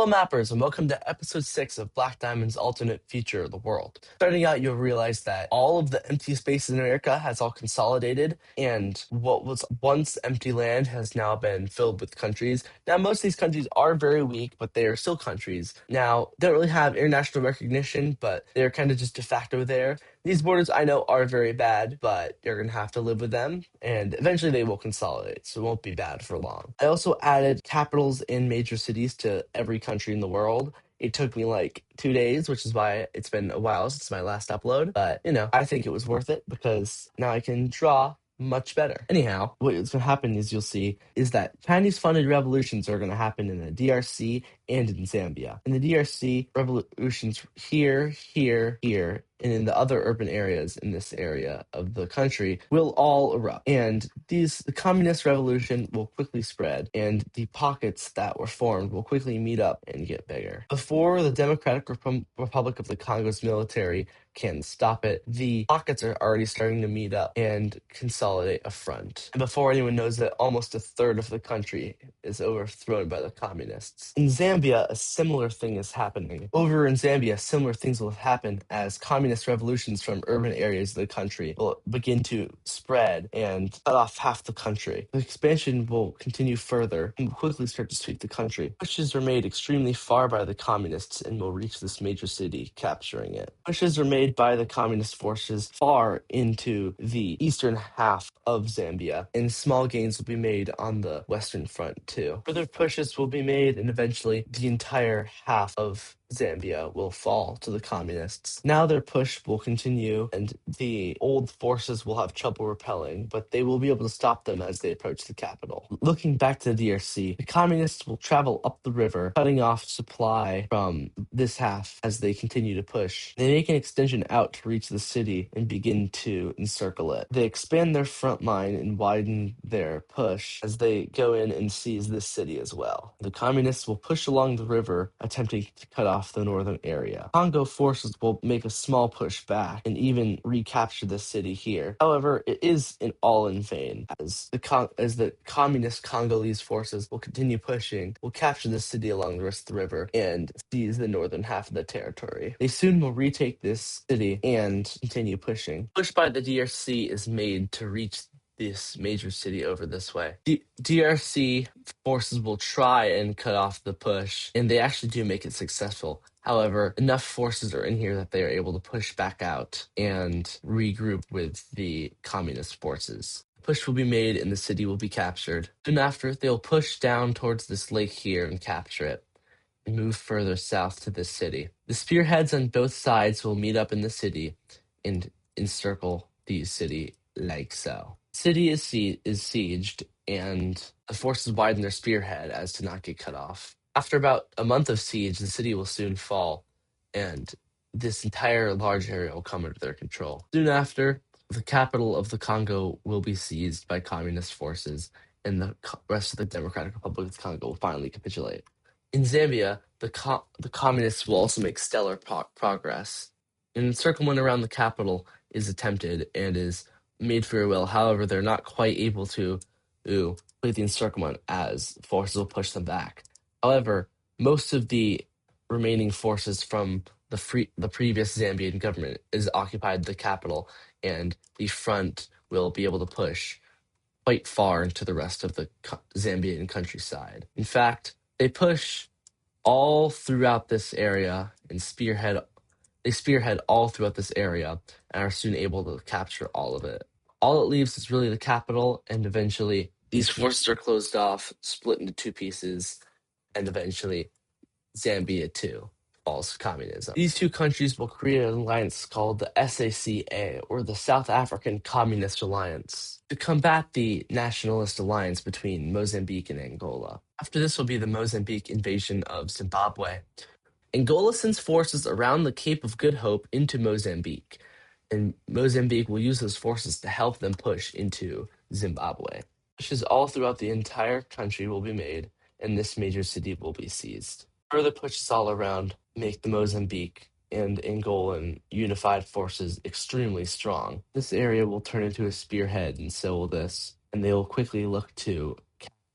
Fellow mappers, and welcome to episode 6 of Black Diamond's alternate future of the world. Starting out, you'll realize that all of the empty spaces in America has all consolidated, and what was once empty land has now been filled with countries. Now, most of these countries are very weak, but they are still countries. Now, they don't really have international recognition, but they're kind of just de facto there. These borders, I know, are very bad, but you're going to have to live with them, and eventually they will consolidate, so it won't be bad for long. I also added capitals in major cities to every country in the world. It took me like 2 days, which is why it's been a while since my last upload, but, I think it was worth it because now I can draw much better. Anyhow, what's going to happen is you'll see is that Chinese-funded revolutions are going to happen in the DRC and in Zambia. In the DRC, revolutions here, and in the other urban areas in this area of the country will all erupt. And the communist revolution will quickly spread, and the pockets that were formed will quickly meet up and get bigger. Before the Democratic Republic of the Congo's military can stop it, the pockets are already starting to meet up and consolidate a front. And before anyone knows it, almost a third of the country is overthrown by the communists. In Zambia, a similar thing is happening. Over in Zambia, similar things will happen as communist revolutions from urban areas of the country will begin to spread and cut off half the country. The expansion will continue further and will quickly start to sweep the country. Pushes are made extremely far by the communists and will reach this major city, capturing it. Pushes are made by the communist forces far into the eastern half of Zambia, and small gains will be made on the western front too. Further pushes will be made, and eventually the entire half of Zambia will fall to the communists. Now their push will continue, and the old forces will have trouble repelling, but they will be able to stop them as they approach the capital. Looking back to the DRC, the communists will travel up the river, cutting off supply from this half as they continue to push. They make an extension out to reach the city and begin to encircle it. They expand their front line and widen their push as they go in and seize this city as well. The communists will push along the river, attempting to cut off the northern area. Congo forces will make a small push back and even recapture the city here. However, it is all in vain, as the communist Congolese forces will continue pushing, will capture the city along the rest of the river, and seize the northern half of the territory. They soon will retake this city and continue pushing. Push by the DRC is made to reach this major city over this way. DRC forces will try and cut off the push, and they actually do make it successful. However, enough forces are in here that they are able to push back out and regroup with the communist forces. Push will be made and the city will be captured. Soon after, they'll push down towards this lake here and capture it, and move further south to this city. The spearheads on both sides will meet up in the city and encircle the city like so. City is sieged, and the forces widen their spearhead as to not get cut off. After about a month of siege, the city will soon fall, and this entire large area will come under their control. Soon after, the capital of the Congo will be seized by communist forces, and the rest of the Democratic Republic of the Congo will finally capitulate. In Zambia, the communists will also make stellar progress. An encirclement around the capital is attempted and is made very well. However, they're not quite able to complete the encirclement as forces will push them back. However, most of the remaining forces from the previous Zambian government is occupied the capital, and the front will be able to push quite far into the rest of the Zambian countryside. In fact, they push all throughout this area and spearhead all throughout this area and are soon able to capture all of it. All it leaves is really the capital, and eventually these forces are closed off, split into two pieces, and eventually Zambia too falls to communism. These two countries will create an alliance called the SACA, or the South African Communist Alliance, to combat the nationalist alliance between Mozambique and Angola. After this will be the Mozambique invasion of Zimbabwe. Angola sends forces around the Cape of Good Hope into Mozambique, and Mozambique will use those forces to help them push into Zimbabwe. Pushes all throughout the entire country will be made, and this major city will be seized. Further pushes all around make the Mozambique and Angolan unified forces extremely strong. This area will turn into a spearhead, and so will this, and they will quickly look to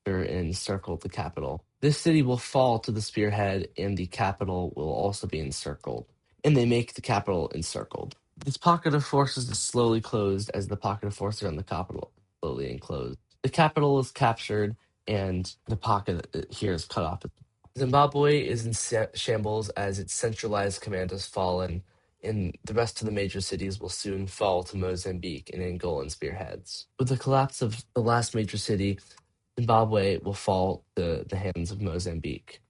and encircle the capital. This city will fall to the spearhead, and the capital will also be encircled. And they make the capital encircled. This pocket of forces is slowly closed as the pocket of forces around the capital slowly enclosed. The capital is captured, and the pocket here is cut off. Zimbabwe is in shambles as its centralized command has fallen, and the rest of the major cities will soon fall to Mozambique and Angolan spearheads. With the collapse of the last major city, Zimbabwe will fall to the hands of Mozambique.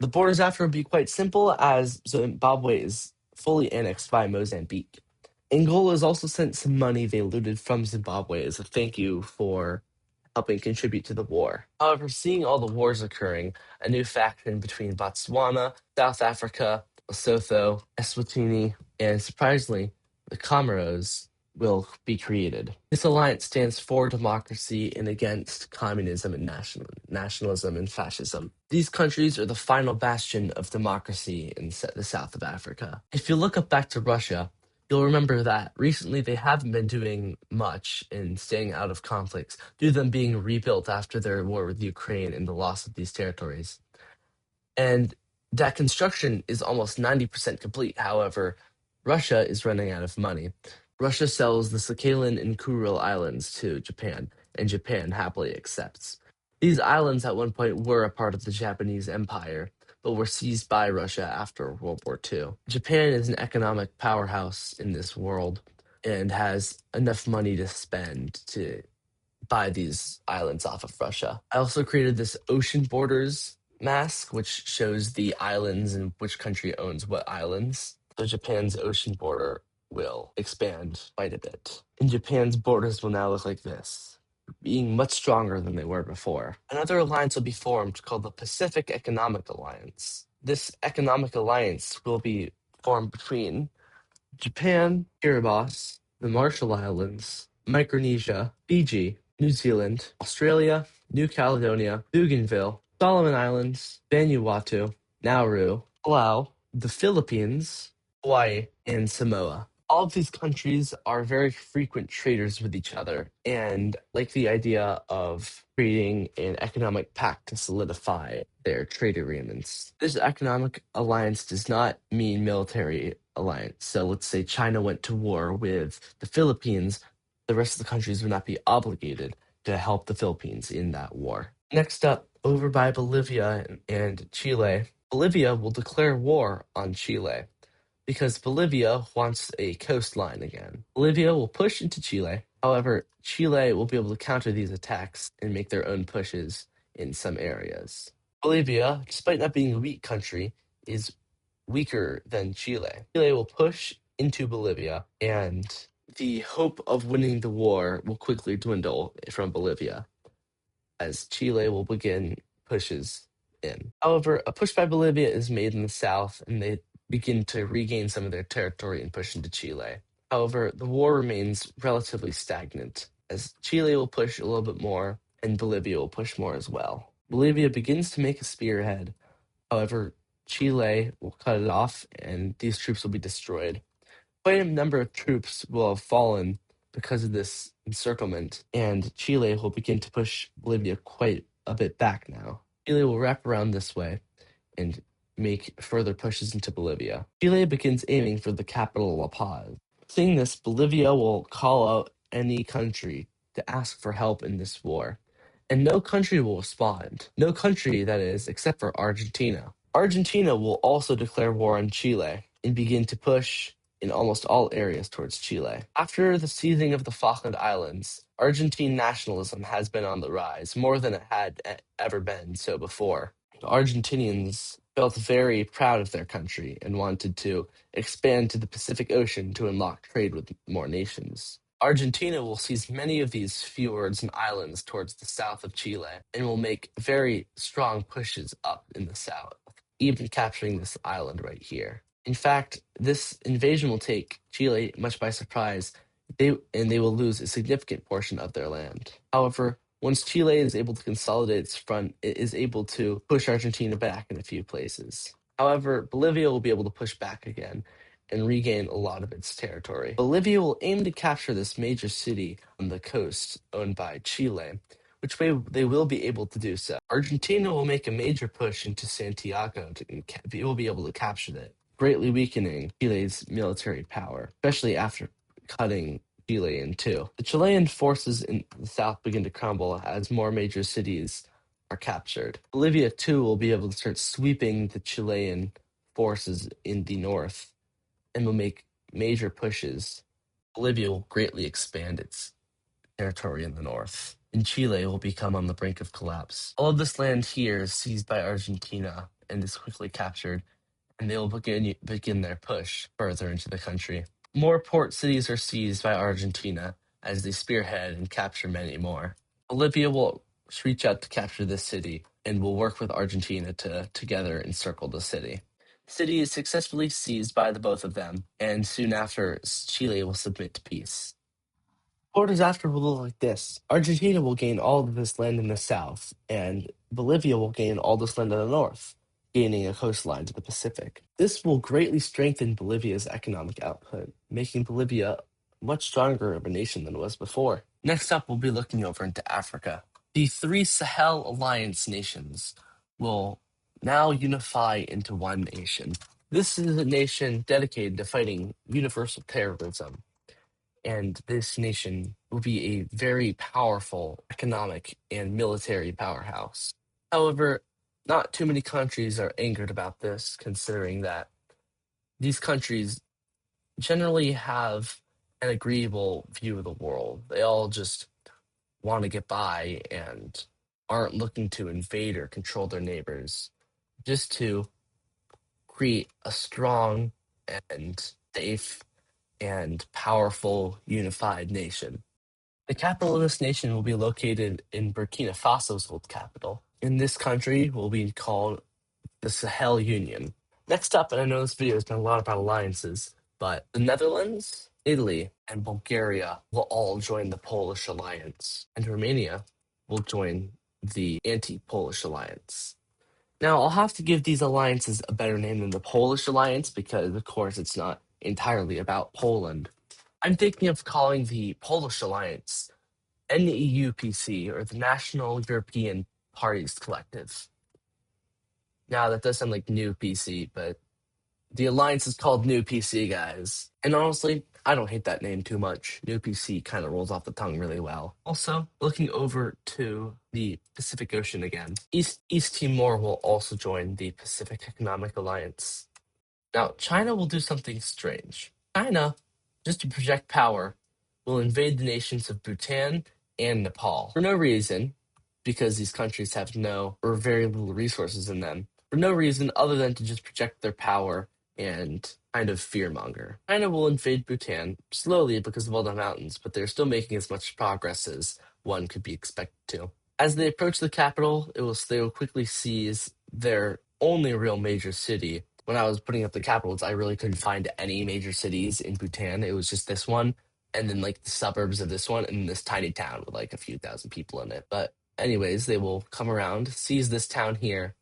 The borders after will be quite simple as Zimbabwe is fully annexed by Mozambique. Angola has also sent some money they looted from Zimbabwe as a thank you for helping contribute to the war. However, seeing all the wars occurring, a new faction between Botswana, South Africa, Lesotho, Eswatini, and surprisingly, the Comoros will be created. This alliance stands for democracy and against communism and nationalism and fascism. These countries are the final bastion of democracy in the south of Africa. If you look up back to Russia, you'll remember that recently they haven't been doing much in staying out of conflicts due to them being rebuilt after their war with Ukraine and the loss of these territories. And that construction is almost 90% complete. However, Russia is running out of money. Russia sells the Sakhalin and Kuril Islands to Japan, and Japan happily accepts. These islands at one point were a part of the Japanese Empire, but were seized by Russia after World War II. Japan is an economic powerhouse in this world and has enough money to spend to buy these islands off of Russia. I also created this ocean borders mask, which shows the islands and which country owns what islands. So Japan's ocean border will expand quite a bit. And Japan's borders will now look like this, being much stronger than they were before. Another alliance will be formed called the Pacific Economic Alliance. This economic alliance will be formed between Japan, Kiribati, the Marshall Islands, Micronesia, Fiji, New Zealand, Australia, New Caledonia, Bougainville, Solomon Islands, Vanuatu, Nauru, Palau, the Philippines, Hawaii, and Samoa. All of these countries are very frequent traders with each other and like the idea of creating an economic pact to solidify their trade agreements. This economic alliance does not mean military alliance. So let's say China went to war with the Philippines, the rest of the countries would not be obligated to help the Philippines in that war. Next up, over by Bolivia and Chile, Bolivia will declare war on Chile because Bolivia wants a coastline again. Bolivia will push into Chile. However, Chile will be able to counter these attacks and make their own pushes in some areas. Bolivia, despite not being a weak country, is weaker than Chile. Chile will push into Bolivia, and the hope of winning the war will quickly dwindle from Bolivia as Chile will begin pushes in. However, a push by Bolivia is made in the south, and they begin to regain some of their territory and push into Chile. However, the war remains relatively stagnant, as Chile will push a little bit more, and Bolivia will push more as well. Bolivia begins to make a spearhead. However, Chile will cut it off, and these troops will be destroyed. Quite a number of troops will have fallen because of this encirclement, and Chile will begin to push Bolivia quite a bit back now. Chile will wrap around this way and make further pushes into Bolivia. Chile begins aiming for the capital La Paz. Seeing this, Bolivia will call out any country to ask for help in this war, and no country will respond. No country, that is, except for Argentina. Argentina will also declare war on Chile and begin to push in almost all areas towards Chile. After the seizing of the Falkland Islands, Argentine nationalism has been on the rise, more than it had ever been so before. The Argentinians felt very proud of their country and wanted to expand to the Pacific Ocean to unlock trade with more nations. Argentina will seize many of these fjords and islands towards the south of Chile and will make very strong pushes up in the south, even capturing this island right here. In fact, this invasion will take Chile much by surprise, and they will lose a significant portion of their land. However, once Chile is able to consolidate its front, it is able to push Argentina back in a few places. However, Bolivia will be able to push back again and regain a lot of its territory. Bolivia will aim to capture this major city on the coast owned by Chile, which way they will be able to do so. Argentina will make a major push into Santiago they will be able to capture it, greatly weakening Chile's military power, especially after cutting Chile in two. The Chilean forces in the south begin to crumble as more major cities are captured. Bolivia too will be able to start sweeping the Chilean forces in the north and will make major pushes. Bolivia will greatly expand its territory in the north, and Chile will become on the brink of collapse. All of this land here is seized by Argentina and is quickly captured, and they will begin their push further into the country. More port cities are seized by Argentina as they spearhead and capture many more. Bolivia will reach out to capture this city and will work with Argentina to together encircle the city. The city is successfully seized by the both of them, and soon after, Chile will submit to peace. Quarters after will look like this. Argentina will gain all of this land in the south, and Bolivia will gain all this land in the north, gaining a coastline to the Pacific. This will greatly strengthen Bolivia's economic output, making Bolivia much stronger of a nation than it was before. Next up, we'll be looking over into Africa. The three Sahel Alliance nations will now unify into one nation. This is a nation dedicated to fighting universal terrorism, and this nation will be a very powerful economic and military powerhouse. However, not too many countries are angered about this, considering that these countries generally have an agreeable view of the world. They all just want to get by and aren't looking to invade or control their neighbors, just to create a strong and safe and powerful unified nation. The capital of this nation will be located in Burkina Faso's old capital. In this country will be called the Sahel Union. Next up, and I know this video has been a lot about alliances, but the Netherlands, Italy, and Bulgaria will all join the Polish alliance, and Romania will join the anti-Polish alliance. Now, I'll have to give these alliances a better name than the Polish alliance because, of course, it's not entirely about Poland. I'm thinking of calling the Polish alliance NEUPC, or the National European Parties Collective. Now, that does sound like new PC, but the alliance is called New PC, guys. And honestly, I don't hate that name too much. New PC kind of rolls off the tongue really well. Also, looking over to the Pacific Ocean again, East Timor will also join the Pacific Economic Alliance. Now, China will do something strange. China, just to project power, will invade the nations of Bhutan and Nepal for no reason, because these countries have no or very little resources in them, for no reason other than to just project their power and kind of fearmonger. China will invade Bhutan slowly because of all the mountains, but they're still making as much progress as one could be expected to. As they approach the capital, they will quickly seize their only real major city. When I was putting up the capitals, I really couldn't find any major cities in Bhutan. It was just this one, and then like the suburbs of this one, and this tiny town with like a few thousand people in it. But anyways, they will come around, seize this town here,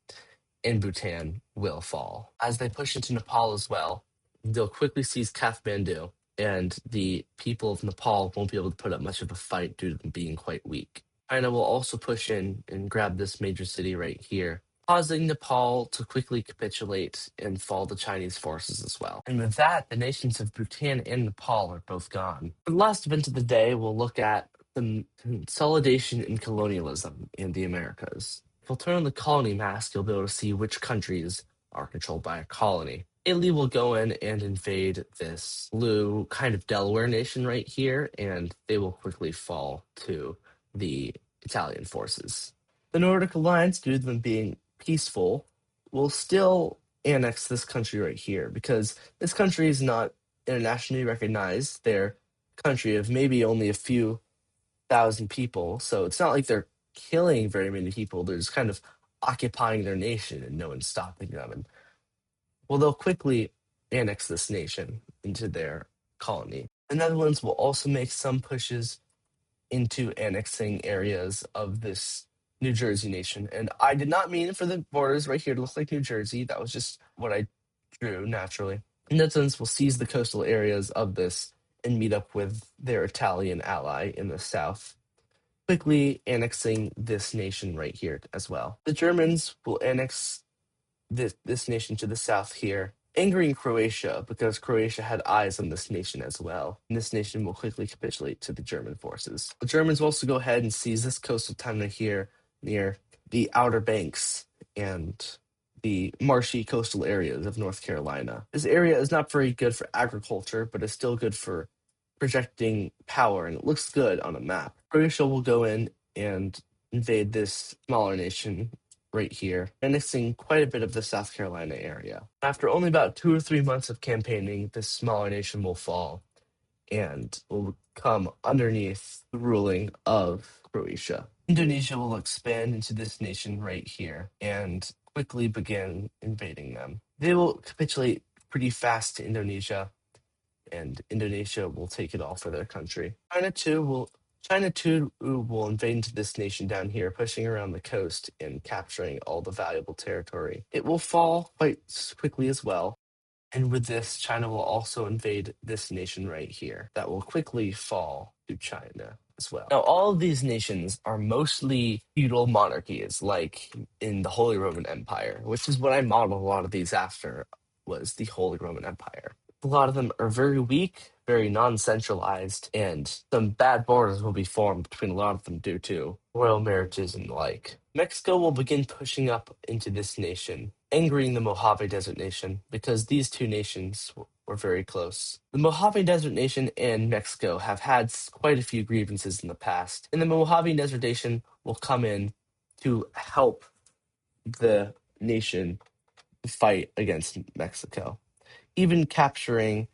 and Bhutan will fall. As they push into Nepal as well, they'll quickly seize Kathmandu, and the people of Nepal won't be able to put up much of a fight due to them being quite weak. China will also push in and grab this major city right here, causing Nepal to quickly capitulate and fall to Chinese forces as well. And with that, the nations of Bhutan and Nepal are both gone. The last event of the day, we'll look at the consolidation in colonialism in the Americas. If we'll turn on the colony mask, you'll be able to see which countries are controlled by a colony. Italy will go in and invade this blue kind of Delaware nation right here, and they will quickly fall to the Italian forces. The Nordic Alliance, due to them being peaceful, will still annex this country right here because this country is not internationally recognized. They're a country of maybe only a few thousand people, so it's not like they're killing very many people. They're just kind of occupying their nation and no one's stopping them. And well, they'll quickly annex this nation into their colony. The Netherlands will also make some pushes into annexing areas of this New Jersey nation. And I did not mean for the borders right here to look like New Jersey. That was just what I drew naturally. The Netherlands will seize the coastal areas of this and meet up with their Italian ally in the south. quickly annexing this nation right here as well. The Germans will annex this nation to the south here, angering Croatia because Croatia had eyes on this nation as well. And this nation will quickly capitulate to the German forces. The Germans will also go ahead and seize this coastal town here near the Outer Banks and the marshy coastal areas of North Carolina. This area is not very good for agriculture, but is still good for projecting power, and it looks good on a map. Croatia will go in and invade this smaller nation right here, annexing quite a bit of the South Carolina area. After only about 2 or 3 months of campaigning, this smaller nation will fall and will come underneath the ruling of Croatia. Indonesia will expand into this nation right here and quickly begin invading them. They will capitulate pretty fast to Indonesia, and Indonesia will take it all for their country. China too will invade into this nation down here, pushing around the coast and capturing all the valuable territory. It will fall quite quickly as well. And with this, China will also invade this nation right here. That will quickly fall to China as well. Now, all of these nations are mostly feudal monarchies, like in the Holy Roman Empire, which is what I modeled a lot of these after, was the Holy Roman Empire. A lot of them are very weak, very non-centralized, and some bad borders will be formed between a lot of them due to royal marriages and the like. Mexico will begin pushing up into this nation, angering the Mojave Desert Nation, because these two nations were very close. The Mojave Desert Nation and Mexico have had quite a few grievances in the past, and the Mojave Desert Nation will come in to help the nation fight against Mexico, even capturing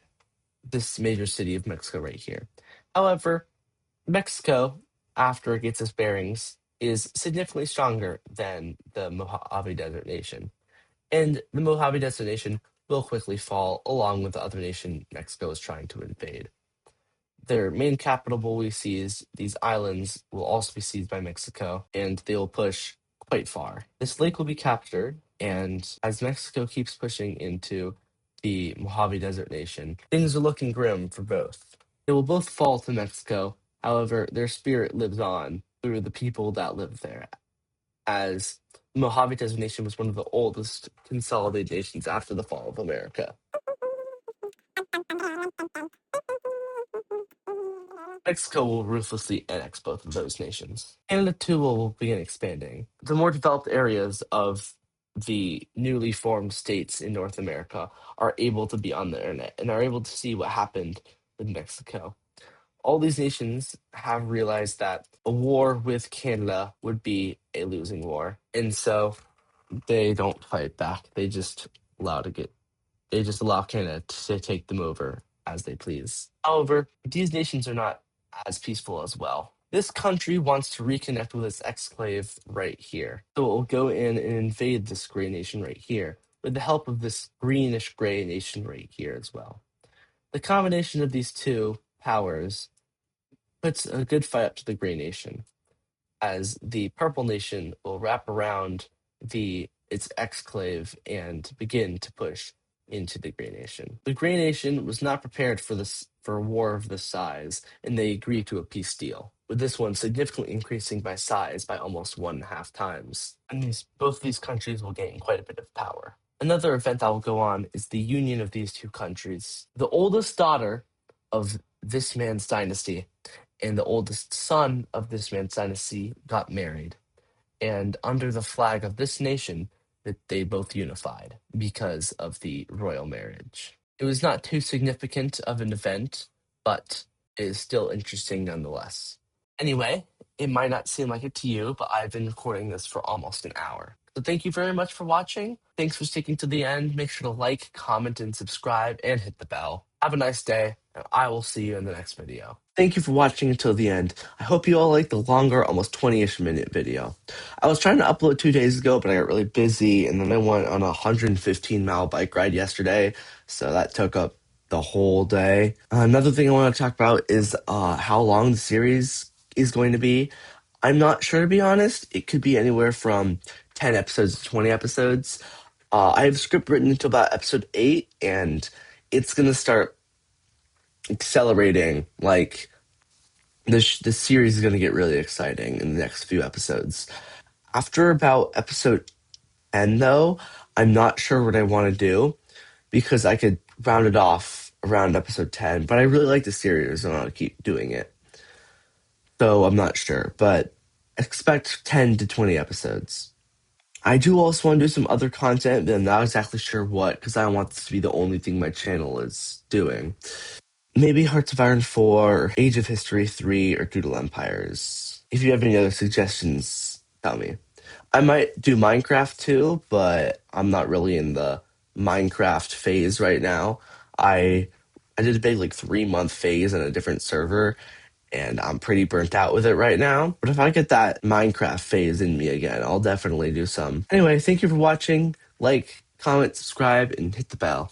this major city of Mexico right here. However, Mexico, after it gets its bearings, is significantly stronger than the Mojave Desert Nation. And the Mojave Desert Nation will quickly fall along with the other nation Mexico is trying to invade. Their main capital will be seized. These islands will also be seized by Mexico, and they will push quite far. This lake will be captured, and as Mexico keeps pushing into the Mojave Desert Nation, things are looking grim for both. They will both fall to Mexico, however, their spirit lives on through the people that live there, as the Mojave Desert Nation was one of the oldest consolidated nations after the fall of America. Mexico will ruthlessly annex both of those nations. Canada too will begin expanding. The more developed areas of the newly formed states in North America are able to be on the internet and are able to see what happened with Mexico. All these nations have realized that a war with Canada would be a losing war, and so they don't fight back. They just allow Canada to take them over as they please. However, these nations are not as peaceful as well. This country wants to reconnect with its exclave right here. So it will go in and invade this gray nation right here with the help of this greenish gray nation right here as well. The combination of these two powers puts a good fight up to the gray nation, as the purple nation will wrap around its exclave and begin to push into the Grey Nation. The Grey Nation was not prepared for a war of this size, and they agreed to a peace deal, with this one significantly increasing by size by almost 1.5 times. And both these countries will gain quite a bit of power. Another event that will go on is the union of these two countries. The oldest daughter of this man's dynasty and the oldest son of this man's dynasty got married, and under the flag of this nation that they both unified because of the royal marriage. It was not too significant of an event, but it is still interesting nonetheless. Anyway, it might not seem like it to you, but I've been recording this for almost an hour. So thank you very much for watching. Thanks for sticking to the end. Make sure to like, comment, and subscribe, and hit the bell. Have a nice day, and I will see you in the next video. Thank you for watching until the end. I hope you all liked the longer, almost 20-ish minute video. I was trying to upload 2 days ago, but I got really busy, and then I went on a 115-mile bike ride yesterday, so that took up the whole day. Another thing I want to talk about is how long the series is going to be. I'm not sure, to be honest. It could be anywhere from 10 episodes to 20 episodes. I have a script written until about episode 8, and it's going to start accelerating like This series is going to get really exciting in the next few episodes. After about episode 10, though, I'm not sure what I want to do because I could round it off around episode 10, but I really like the series and I want to keep doing it. So I'm not sure, but expect 10 to 20 episodes. I do also want to do some other content, but I'm not exactly sure what because I don't want this to be the only thing my channel is doing. Maybe Hearts of Iron 4, Age of History 3, or Doodle Empires. If you have any other suggestions, tell me. I might do Minecraft too, but I'm not really in the Minecraft phase right now. I I did a big like 3 month phase in a different server, and I'm pretty burnt out with it right now. But if I get that Minecraft phase in me again, I'll definitely do some. Anyway, thank you for watching. Like, comment, subscribe, and hit the bell.